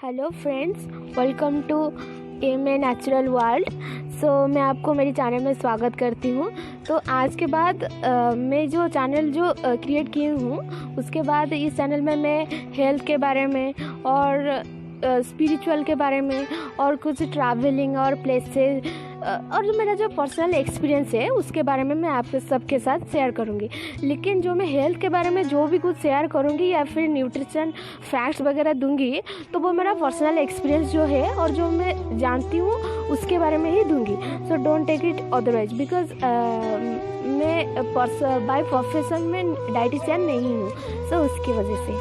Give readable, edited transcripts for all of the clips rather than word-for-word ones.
Hello friends, welcome to M A natural world. मैं आपको मेरी चैनल में स्वागत करती हूँ। तो आज के बाद मैं जो चैनल क्रिएट की हूँ, उसके बाद इस चैनल में मैं हेल्थ के बारे में और स्पिरिचुअल के बारे में और कुछ ट्रैवलिंग और प्लेसेस और जो मेरा पर्सनल एक्सपीरियंस है उसके बारे में मैं आपके सबके साथ शेयर करूँगी। लेकिन जो मैं हेल्थ के बारे में जो भी कुछ शेयर करूँगी या फिर न्यूट्रिशन फैक्ट्स वगैरह दूँगी, तो वो मेरा पर्सनल एक्सपीरियंस जो है और जो मैं जानती हूँ उसके बारे में ही दूँगी। So don't take it otherwise, because मैं बाय प्रोफेशन में डाइटिशियन नहीं हूँ, सो उसकी वजह से।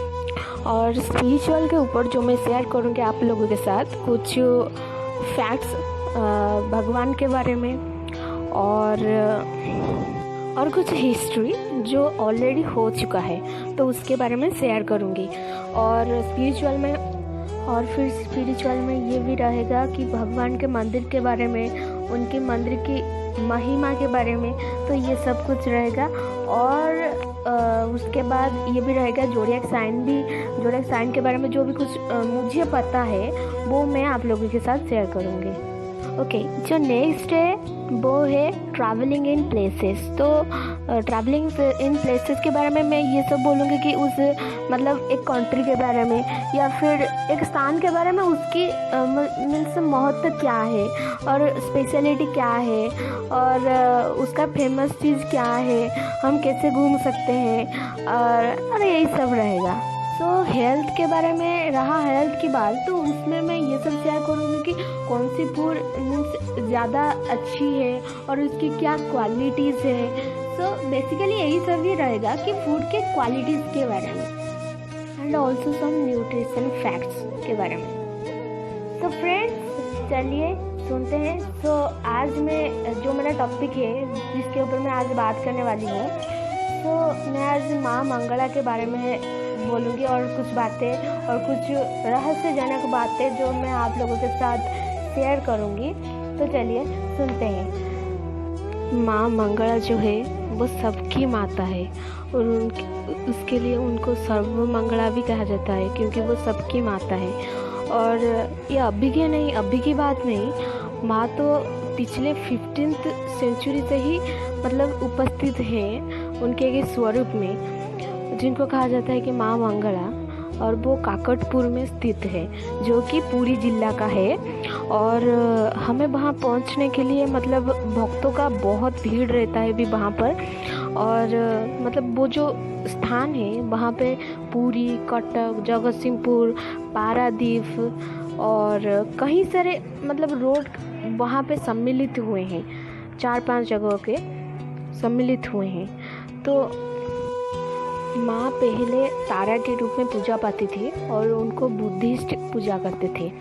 और स्पिरिचुअल के ऊपर जो मैं शेयर करूँगी आप लोगों के साथ कुछ फैक्ट्स भगवान के बारे में और कुछ हिस्ट्री जो ऑलरेडी हो चुका है, तो उसके बारे में शेयर करूँगी। और फिर स्पिरिचुअल में ये भी रहेगा कि भगवान के मंदिर के बारे में, उनके मंदिर की महिमा के बारे में, तो ये सब कुछ रहेगा। और उसके बाद ये भी रहेगा जोडिएक साइन के बारे में जो भी कुछ मुझे पता है वो मैं आप लोगों के साथ शेयर करूँगी। ओके, जो नेक्स्ट है वो है ट्रैवलिंग इन प्लेसेस। तो ट्रैवलिंग इन प्लेसेस के बारे में मैं ये सब बोलूँगी कि उस एक कंट्री के बारे में या फिर एक स्थान के बारे में, उसकी मीन्स महत्व क्या है और स्पेशलिटी क्या है और उसका फेमस चीज़ क्या है, हम कैसे घूम सकते हैं और यही सब रहेगा। तो हेल्थ के बारे में रहा हेल्थ की बात, तो उसमें मैं ये सब शेयर करूँगी कि कौन सी फूड मीन्स ज़्यादा अच्छी है और उसकी क्या क्वालिटीज़ है। सो बेसिकली यही सब ही रहेगा कि फूड के क्वालिटीज़ के बारे में and also some nutrition facts के बारे में। तो फ्रेंड्स चलिए सुनते हैं। तो आज मैं जो मेरा टॉपिक है जिसके ऊपर मैं आज बात करने वाली हूँ, तो मैं आज माँ मंगला के बारे में बोलूँगी और कुछ बातें और कुछ रहस्यजनक बातें जो मैं आप लोगों के साथ शेयर करूँगी। तो चलिए सुनते हैं। माँ मंगला जो है वो सबकी माता है और उसके लिए उनको सर्वमंगला भी कहा जाता है, क्योंकि वो सबकी माता है। और ये अभी की बात नहीं, माँ तो पिछले 15th सेंचुरी से ही उपस्थित हैं उनके एक स्वरूप में, जिनको कहा जाता है कि माँ मंगला। और वो काकटपुर में स्थित है जो कि पुरी जिला का है। और हमें वहाँ पहुँचने के लिए भक्तों का बहुत भीड़ रहता है भी वहाँ पर। और वो जो स्थान है वहाँ पे पुरी, कटक, जगतसिंहपुर, पारादीप और कई सारे रोड वहाँ पे सम्मिलित हुए हैं, 4-5 जगहों के सम्मिलित हुए हैं। तो माँ पहले तारा के रूप में पूजा पाती थी और उनको बुद्धिस्ट पूजा करते थे।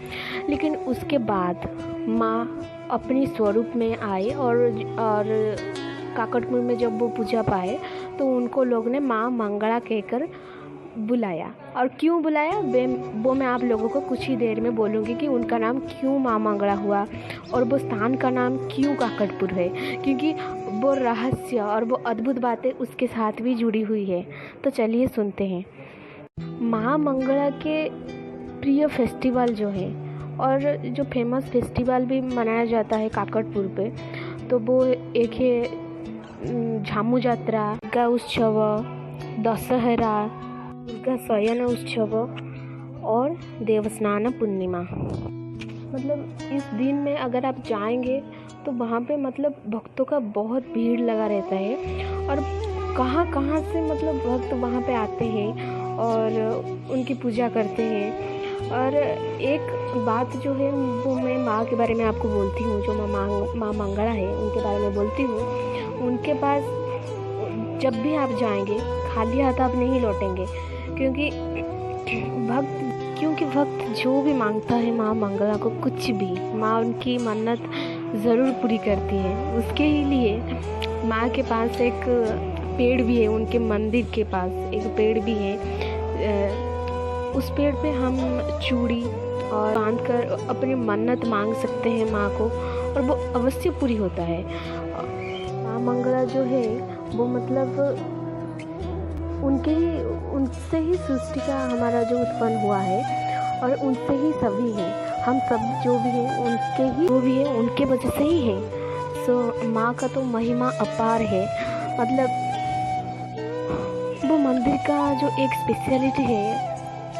लेकिन उसके बाद माँ अपनी स्वरूप में आए और काकटपुर में जब वो पूजा पाए तो उनको लोग ने माँ मंगला कहकर बुलाया। और क्यों बुलाया वो मैं आप लोगों को कुछ ही देर में बोलूँगी कि उनका नाम क्यों माँ मंगला हुआ और वो स्थान का नाम क्यों काकटपुर है, क्योंकि वो रहस्य और वो अद्भुत बातें उसके साथ भी जुड़ी हुई है। तो चलिए सुनते हैं। माँ मंगला के प्रिय फेस्टिवल जो है और जो फेमस फेस्टिवल भी मनाया जाता है काकटपुर पे, तो वो एक है झामू यात्रा, दुर्गा उत्सव, दशहरा, दुर्गा शयन उत्सव और देवस्नान पूर्णिमा। इस दिन में अगर आप जाएंगे तो वहाँ पे भक्तों का बहुत भीड़ लगा रहता है और कहाँ से भक्त वहाँ पे आते हैं और उनकी पूजा करते हैं। और एक बात जो है वो मैं माँ के बारे में आपको बोलती हूँ, जो माँ मंगला है उनके बारे में बोलती हूँ। उनके पास जब भी आप जाएंगे खाली हाथ आप नहीं लौटेंगे, क्योंकि भक्त जो भी मांगता है माँ मंगला को, कुछ भी माँ उनकी मन्नत ज़रूर पूरी करती है। उसके ही लिए माँ के पास एक पेड़ भी है, उनके मंदिर के पास एक पेड़ भी है। उस पेड़ पे हम चूड़ी और बांध कर अपनी मन्नत मांग सकते हैं माँ को और वो अवश्य पूरी होता है। माँ मंगला जो है वो उनसे ही सृष्टि का हमारा जो उत्पन्न हुआ है और उनसे ही सभी हैं। हम सब जो भी हैं उनके वजह से ही हैं। सो माँ का तो महिमा अपार है। मतलब वो मंदिर का जो एक स्पेशलिटी है,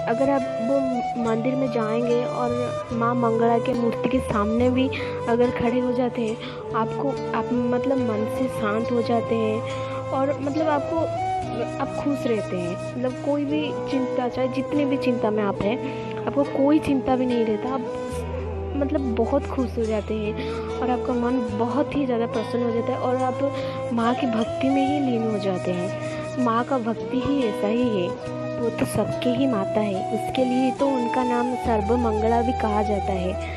अगर आप वो मंदिर में जाएंगे और माँ मंगला के मूर्ति के सामने भी अगर खड़े हो जाते हैं, आप मतलब मन से शांत हो जाते हैं और मतलब आप खुश रहते हैं। मतलब कोई भी चिंता, चाहे जितनी भी चिंता में आप हैं, आपको कोई चिंता भी नहीं रहता। आप मतलब बहुत खुश हो जाते हैं और आपका मन बहुत ही ज़्यादा प्रसन्न हो जाता है और आप माँ की भक्ति में ही लीन हो जाते हैं। माँ का भक्ति ही ऐसा ही है, वो तो सबके ही माता है। उसके लिए तो उनका नाम सर्वमंगला भी कहा जाता है।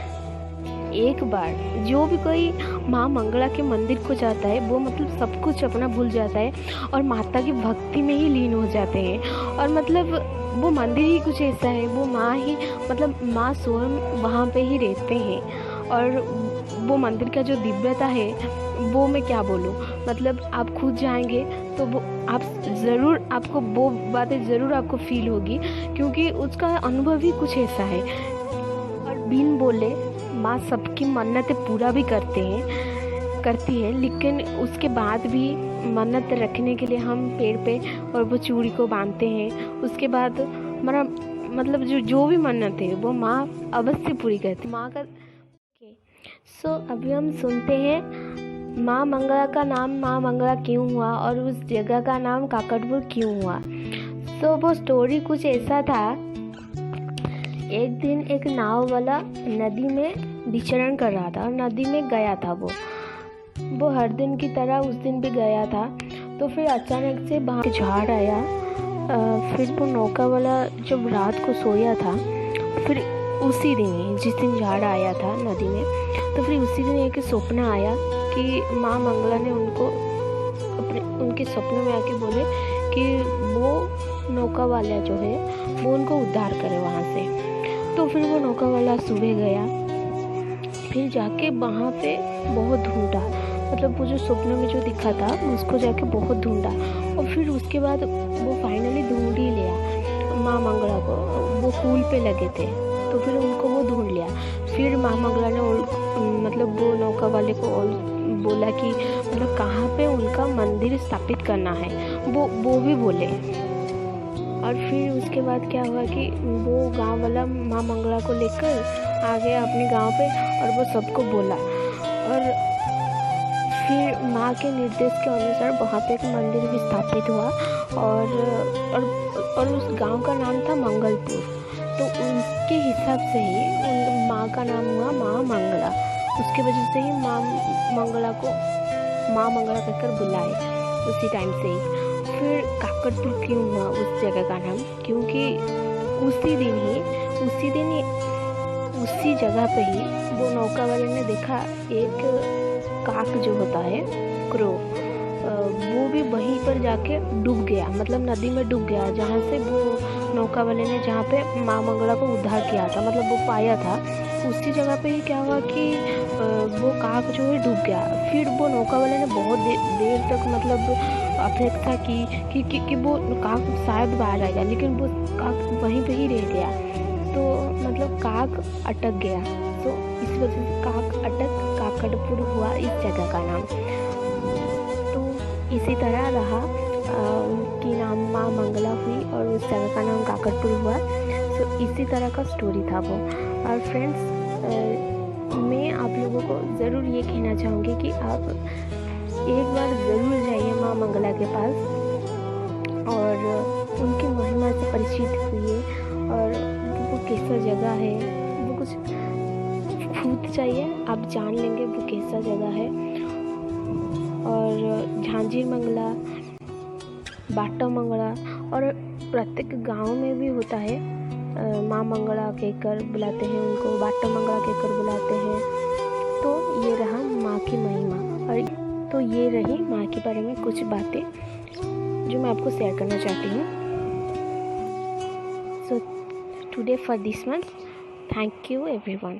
एक बार जो भी कोई माँ मंगला के मंदिर को जाता है, वो मतलब सब कुछ अपना भूल जाता है और माता की भक्ति में ही लीन हो जाते हैं। और मतलब वो मंदिर ही कुछ ऐसा है, वो माँ ही मतलब माँ स्वयं वहाँ पे ही रहते हैं। और वो मंदिर का जो दिव्यता है वो मैं क्या बोलूँ। मतलब आप खुद जाएंगे तो वो आपको वो बातें ज़रूर आपको फील होगी, क्योंकि उसका अनुभव ही कुछ ऐसा है। और बिन बोले माँ सबकी मन्नतें पूरा भी करती है। लेकिन उसके बाद भी मन्नत रखने के लिए हम पेड़ पे और वो चूड़ी को बांधते हैं। उसके बाद मतलब जो भी मन्नत है वो माँ अवश्य पूरी करती है। माँ का सो अभी हम सुनते हैं माँ मंगला का नाम माँ मंगला क्यों हुआ और उस जगह का नाम काकटपुर क्यों हुआ। सो वो स्टोरी कुछ ऐसा था। एक दिन एक नाव वाला नदी में विचरण कर रहा था और नदी में गया था। वो हर दिन की तरह उस दिन भी गया था। तो फिर अचानक से वहाँ झाड़ आया। फिर वो नौका वाला जब रात को सोया था, फिर उसी दिन ही जिस दिन झाड़ आया था नदी में, तो फिर उसी दिन एक सपना आया कि माँ मंगला ने उनके सपनों में आके बोले कि वो नौका वाला जो है वो उनको उद्धार करे वहाँ से। तो फिर वो नौका वाला सुबह गया, फिर जाके वहाँ पे बहुत ढूंढा। मतलब वो जो सपनों में जो दिखा था उसको जाके बहुत ढूंढा और फिर उसके बाद वो फाइनली ढूंढ ही लिया माँ मंगला को। वो पुल पे लगे थे तो फिर उनको वो ढूंढ लिया। फिर माँ मंगला ने मतलब वो नौका वाले को बोला कि मतलब कहाँ पे उनका मंदिर स्थापित करना है, वो भी बोले। और फिर उसके बाद क्या हुआ कि वो गांव वाला माँ मंगला को लेकर आ गया अपने गांव पे और वो सबको बोला। और फिर माँ के निर्देश के अनुसार वहाँ पे एक मंदिर भी स्थापित हुआ और उस गांव का नाम था मंगलपुर। तो उनके हिसाब से ही उन माँ का नाम हुआ माँ मंगला। उसकी वजह से ही माँ मंगला को माँ मंगला कहकर बुलाए उसी टाइम से ही। फिर काकटपुर क्यों हुआ उस जगह का नाम, क्योंकि उसी दिन उसी जगह पे ही वो नौका वाले ने देखा एक काक जो होता है क्रो, वो भी वहीं पर जाके डूब गया। मतलब नदी में डूब गया जहाँ से वो नौका वाले ने जहाँ पे माँ मंगला को उद्धार किया था, मतलब वो पाया था। उसी जगह पे ही क्या हुआ कि वो काक जो है डूब गया। फिर वो नौका वाले ने बहुत देर तक मतलब अपेक्षा की कि वो काक शायद बाहर आएगा, लेकिन वो काक वहीं पे ही रह गया। तो मतलब काक अटक गया। तो इस वजह से काकटपुर हुआ इस जगह का नाम। तो इसी तरह रहा उनकी नाम माँ मंगला हुई और उस जगह का नाम काकटपुर हुआ। तो इसी तरह का स्टोरी था वो। और फ्रेंड्स, मैं आप लोगों को ज़रूर ये कहना चाहूँगी कि आप एक बार ज़रूर जाइए माँ मंगला के पास और उनकी महिमा से परिचित हुई। और वो कैसा जगह है, वो कुछ खुद चाहिए आप जान लेंगे वो कैसा जगह है। और झांझीर मंगला, बाटा मंगला और प्रत्येक गांव में भी होता है। माँ मंगला कहकर बुलाते हैं उनको, बाटा मंगला कहकर बुलाते हैं। तो ये रहा माँ की महिमा। और तो ये रही माँ के बारे में कुछ बातें जो मैं आपको शेयर करना चाहती हूँ। So today for this month, thank you everyone.